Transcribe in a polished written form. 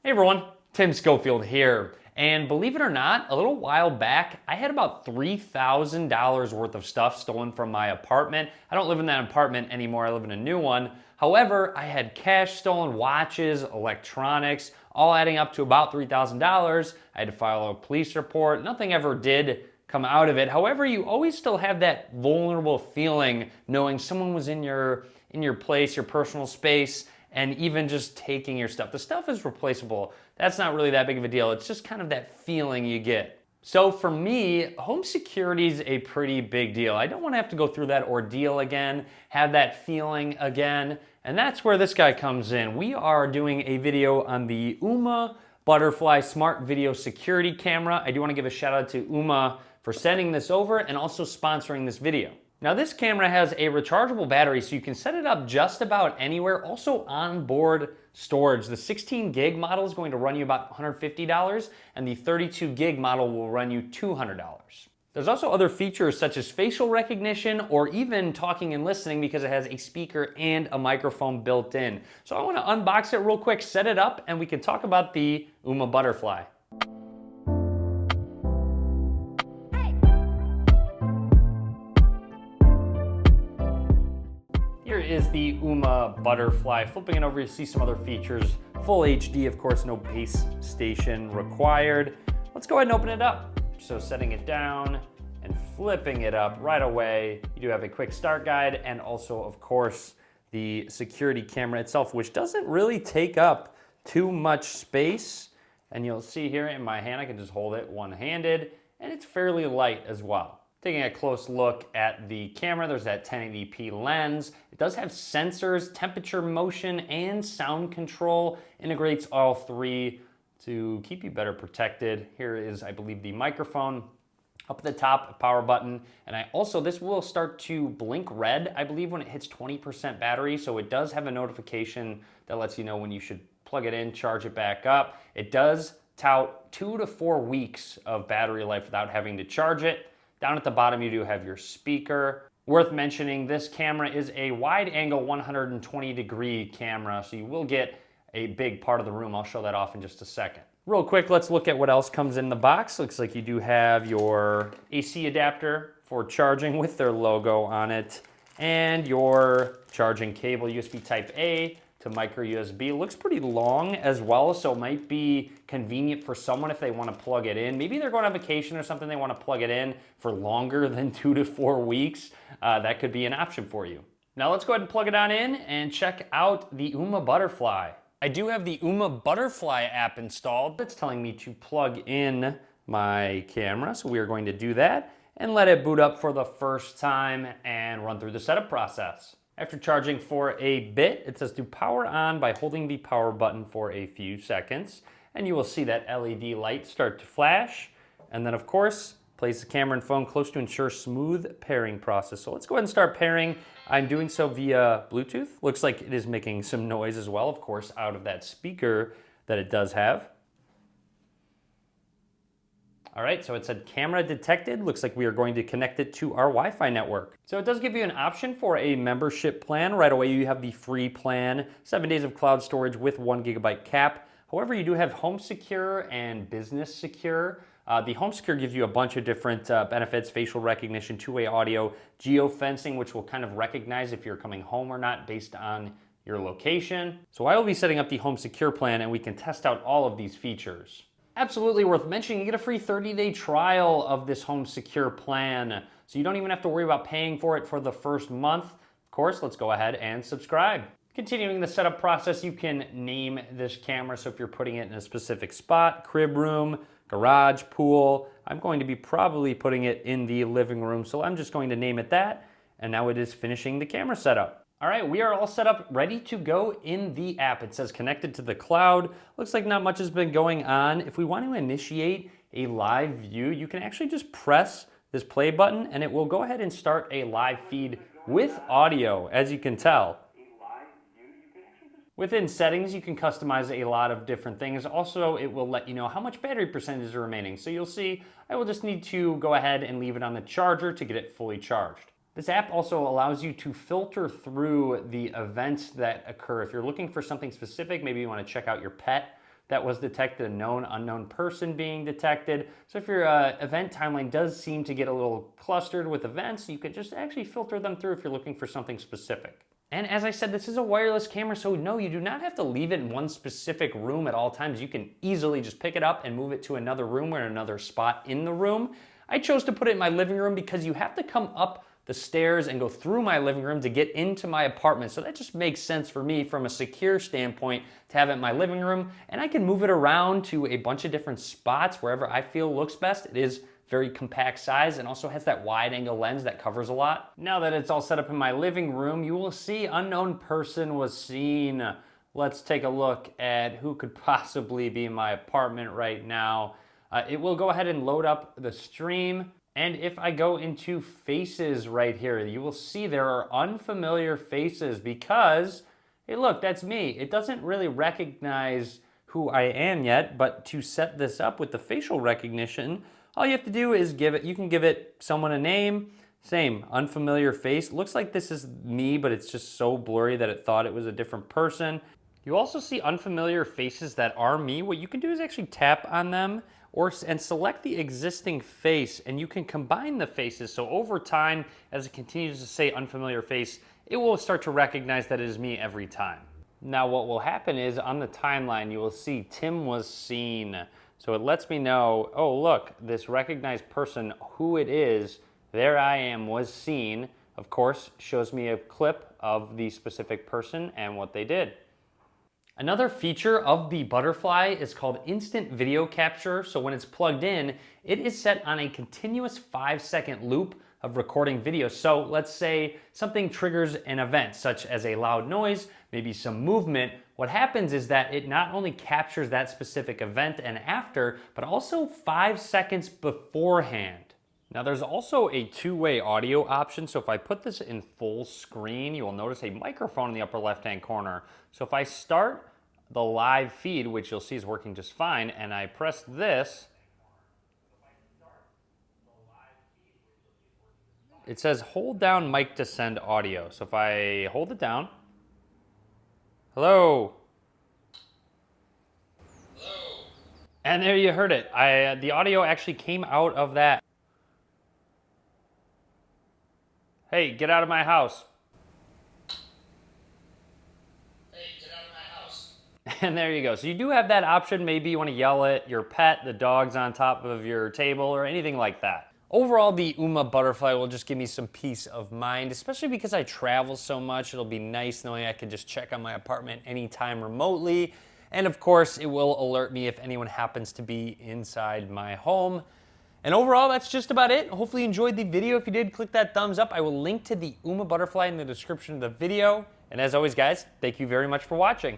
Hey everyone, Tim Schofield here. And believe it or not, a little while back, I had about $3,000 worth of stuff stolen from my apartment. I don't live in that apartment anymore, I live in a new one. However, I had cash stolen, watches, electronics, all adding up to about $3,000. I had to file a police report. Nothing ever did come out of it. However, you always still have that vulnerable feeling knowing someone was in your place, your personal space, and even just taking your stuff. The stuff is replaceable. That's not really that big of a deal. It's just kind of that feeling you get. So for me, home security is a pretty big deal. I don't want to have to go through that ordeal again, have that feeling again, and that's where this guy comes in. We are doing a video on the Ooma Butterflye Smart Video Security Camera. I do want to give a shout out to Ooma for sending this over and also sponsoring this video. Now this camera has a rechargeable battery, so you can set it up just about anywhere. Also onboard storage. The 16 gig model is going to run you about $150, and the 32 gig model will run you $200. There's also other features such as facial recognition or even talking and listening because it has a speaker and a microphone built in. So I want to unbox it real quick, set it up, and we can talk about the Ooma Butterflye. Here is the Ooma Butterflye. Flipping it over, you see some other features. Full HD, of course, no base station required. Let's go ahead and open it up. So setting it down and flipping it up right away. You do have a quick start guide and also, of course, the security camera itself, which doesn't really take up too much space. And you'll see here in my hand, I can just hold it one-handed, and it's fairly light as well. Taking a close look at the camera, there's that 1080p lens. It does have sensors, temperature, motion, and sound control. Integrates all three to keep you better protected. Here is, I believe, the microphone. Up at the top, a power button. And this will start to blink red, I believe, when it hits 20% battery. So it does have a notification that lets you know when you should plug it in, charge it back up. It does tout 2 to 4 weeks of battery life without having to charge it. Down at the bottom, you do have your speaker. Worth mentioning, this camera is a wide angle 120-degree camera, so you will get a big part of the room. I'll show that off in just a second. Real quick, let's look at what else comes in the box. Looks like you do have your AC adapter for charging with their logo on it, and your charging cable, USB Type A to micro USB. Looks pretty long as well, so it might be convenient for someone if they want to plug it in. Maybe they're going on vacation or something, they want to plug it in for longer than 2 to 4 weeks. That could be an option for you. Now let's go ahead and plug it on in and check out the Ooma Butterflye. I do have the Ooma Butterflye app installed. It's telling me to plug in my camera, so we are going to do that and let it boot up for the first time and run through the setup process. After charging for a bit, it says to power on by holding the power button for a few seconds, and you will see that LED light start to flash. And then, of course, place the camera and phone close to ensure smooth pairing process. So let's go ahead and start pairing. I'm doing so via Bluetooth. Looks like it is making some noise as well, of course, out of that speaker that it does have. All right, so it said camera detected. Looks like we are going to connect it to our Wi-Fi network. So it does give you an option for a membership plan. Right away, you have the free plan, 7 days of cloud storage with 1 gigabyte cap. However, you do have Home Secure and Business Secure. The Home Secure gives you a bunch of different benefits: facial recognition, two-way audio, geofencing, which will kind of recognize if you're coming home or not based on your location. So I will be setting up the Home Secure plan, and we can test out all of these features. Absolutely worth mentioning, you get a free 30-day trial of this Home Secure plan, so you don't even have to worry about paying for it for the first month. Of course, let's go ahead and subscribe. Continuing the setup process, you can name this camera, so if you're putting it in a specific spot, crib room, garage, pool, I'm going to be probably putting it in the living room, so I'm just going to name it that, and now it is finishing the camera setup. All right, we are all set up, ready to go in the app. It says connected to the cloud. Looks like not much has been going on. If we want to initiate a live view, you can actually just press this play button and it will go ahead and start a live feed with audio, as you can tell. Within settings, you can customize a lot of different things. Also, it will let you know how much battery percentage is remaining. So you'll see, I will just need to go ahead and leave it on the charger to get it fully charged. This app also allows you to filter through the events that occur. If you're looking for something specific, maybe you want to check out your pet, that was detected, a known unknown person being detected. So if your event timeline does seem to get a little clustered with events, you could just actually filter them through if you're looking for something specific. And as I said, this is a wireless camera, so no, you do not have to leave it in one specific room at all times. You can easily just pick it up and move it to another room or another spot in the room. I chose to put it in my living room because you have to come up the stairs and go through my living room to get into my apartment. So that just makes sense for me from a secure standpoint to have it in my living room. And I can move it around to a bunch of different spots wherever I feel looks best. It is very compact size and also has that wide angle lens that covers a lot. Now that it's all set up in my living room, you will see unknown person was seen. Let's take a look at who could possibly be in my apartment right now. It will go ahead and load up the stream. And if I go into faces right here, you will see there are unfamiliar faces because, hey look, that's me. It doesn't really recognize who I am yet, but to set this up with the facial recognition, all you have to do is you can give it someone a name, same, unfamiliar face. Looks like this is me, but it's just so blurry that it thought it was a different person. You also see unfamiliar faces that are me. What you can do is actually tap on them and select the existing face, and you can combine the faces. So over time, as it continues to say unfamiliar face, it will start to recognize that it is me every time. Now what will happen is on the timeline, you will see Tim was seen. So it lets me know, oh look, this recognized person, who it is, there I am, was seen. Of course, shows me a clip of the specific person and what they did. Another feature of the Butterflye is called instant video capture. So when it's plugged in, it is set on a continuous 5-second loop of recording video. So let's say something triggers an event, such as a loud noise, maybe some movement. What happens is that it not only captures that specific event and after, but also 5 seconds beforehand. Now there's also a two-way audio option. So if I put this in full screen, you will notice a microphone in the upper left-hand corner. So if I start the live feed, which you'll see is working just fine, and I press this, it says hold down mic to send audio. So if I hold it down, hello. Hello. And there you heard it. The audio actually came out of that. Hey, get out of my house. Hey, get out of my house. And there you go. So you do have that option. Maybe you want to yell at your pet, the dog's on top of your table, or anything like that. Overall, the Ooma Butterflye will just give me some peace of mind, especially because I travel so much. It'll be nice knowing I can just check on my apartment anytime remotely. And of course, it will alert me if anyone happens to be inside my home. And overall, that's just about it. Hopefully you enjoyed the video. If you did, click that thumbs up. I will link to the Ooma Butterflye in the description of the video. And as always, guys, thank you very much for watching.